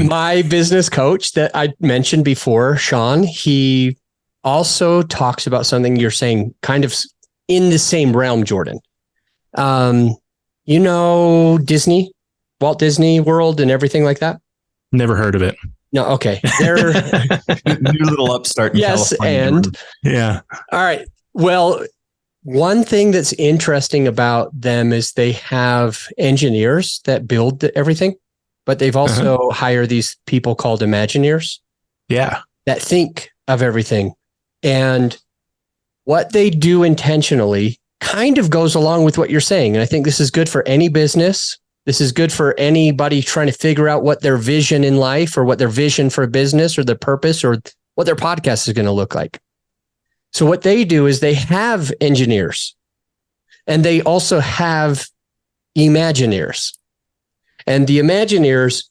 My business coach that I mentioned before, Sean, he also talks about something you're saying kind of in the same realm, Jordan. Disney, Walt Disney World and everything like that? Never heard of it. No. Okay. They're new little upstart. In yes. California, And Jordan. Yeah. All right. Well, one thing that's interesting about them is they have engineers that build everything, but they've also hired these people called Imagineers. Yeah. That think of everything. And what they do intentionally kind of goes along with what you're saying. And I think this is good for any business. This is good for anybody trying to figure out what their vision in life or what their vision for business or their purpose or what their podcast is going to look like. So what they do is they have engineers and they also have Imagineers. And the Imagineers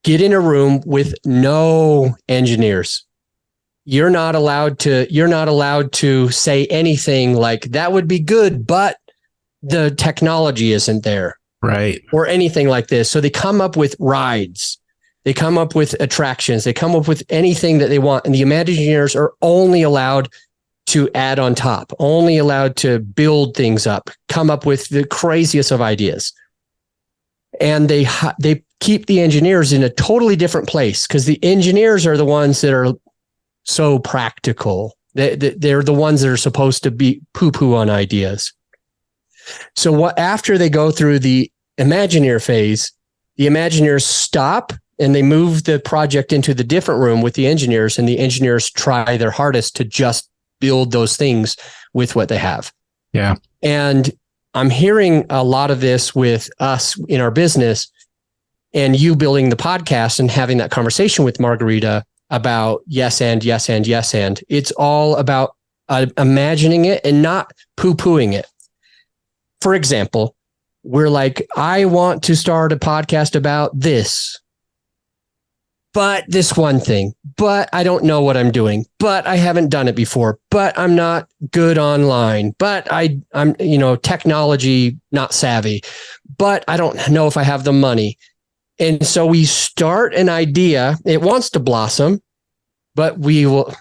get in a room with no engineers. You're not allowed to say anything like that would be good, but the technology isn't there. Right. Or anything like this. So they come up with rides. They come up with attractions. They come up with anything that they want. And the Imagineers are only allowed to add on top, only allowed to build things up, come up with the craziest of ideas. And they keep the engineers in a totally different place because the engineers are the ones that are so practical. They're the ones that are supposed to be poo-poo on ideas. So after they go through the Imagineer phase, the Imagineers stop and they move the project into the different room with the engineers, and the engineers try their hardest to just build those things with what they have. Yeah. And I'm hearing a lot of this with us in our business and you building the podcast and having that conversation with Margarita about yes and. It's all about imagining it and not poo-pooing it. For example, we're like, I want to start a podcast about this, but this one thing, but I don't know what I'm doing, but I haven't done it before, but I'm not good online, but I'm technology not savvy, but I don't know if I have the money. And so we start an idea. It wants to blossom, but we will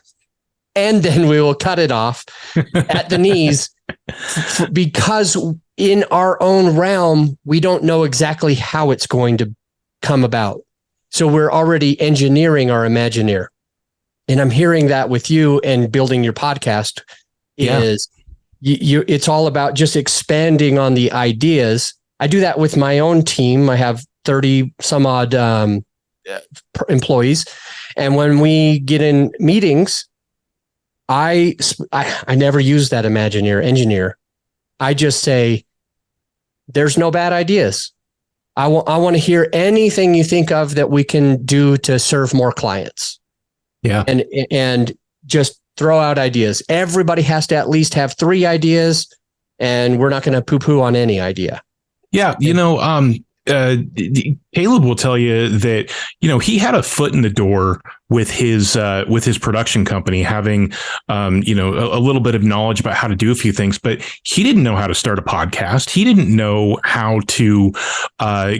cut it off at the knees because in our own realm, we don't know exactly how it's going to come about. So we're already engineering our Imagineer. And I'm hearing that with you and building your podcast is it's all about just expanding on the ideas. I do that with my own team. I have 30 some odd employees. And when we get in meetings, I never use that Imagineer engineer. I just say, there's no bad ideas. I want to hear anything you think of that we can do to serve more clients. Yeah. And just throw out ideas. Everybody has to at least have 3 ideas, and we're not going to poo-poo on any idea. Yeah. Kaleb will tell you that, he had a foot in the door with his production company, having, a little bit of knowledge about how to do a few things, but he didn't know how to start a podcast. He didn't know how to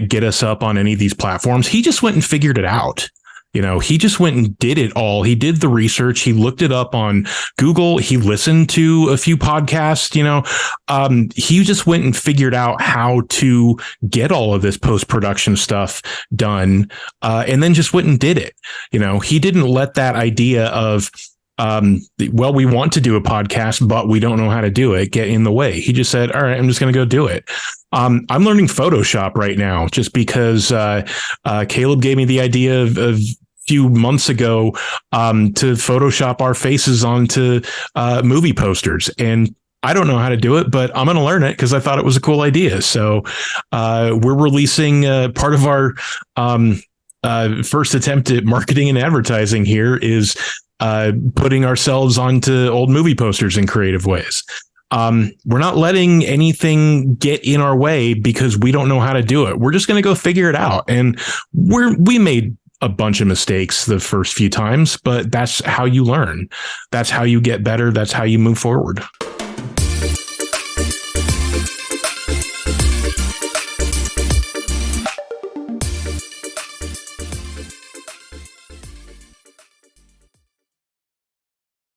get us up on any of these platforms. He just went and figured it out. He just went and did it all. He did the research. He looked it up on Google. He listened to a few podcasts, he just went and figured out how to get all of this post-production stuff done. And then just went and did it. He didn't let that idea of, we want to do a podcast, but we don't know how to do it, get in the way. He just said, all right, I'm just going to go do it. I'm learning Photoshop right now just because Kaleb gave me the idea of few months ago to Photoshop our faces onto movie posters. And I don't know how to do it, but I'm going to learn it because I thought it was a cool idea. So we're releasing part of our first attempt at marketing and advertising here is putting ourselves onto old movie posters in creative ways. We're not letting anything get in our way because we don't know how to do it. We're just going to go figure it out. And we made a bunch of mistakes the first few times, but that's how you learn. That's how you get better. That's how you move forward.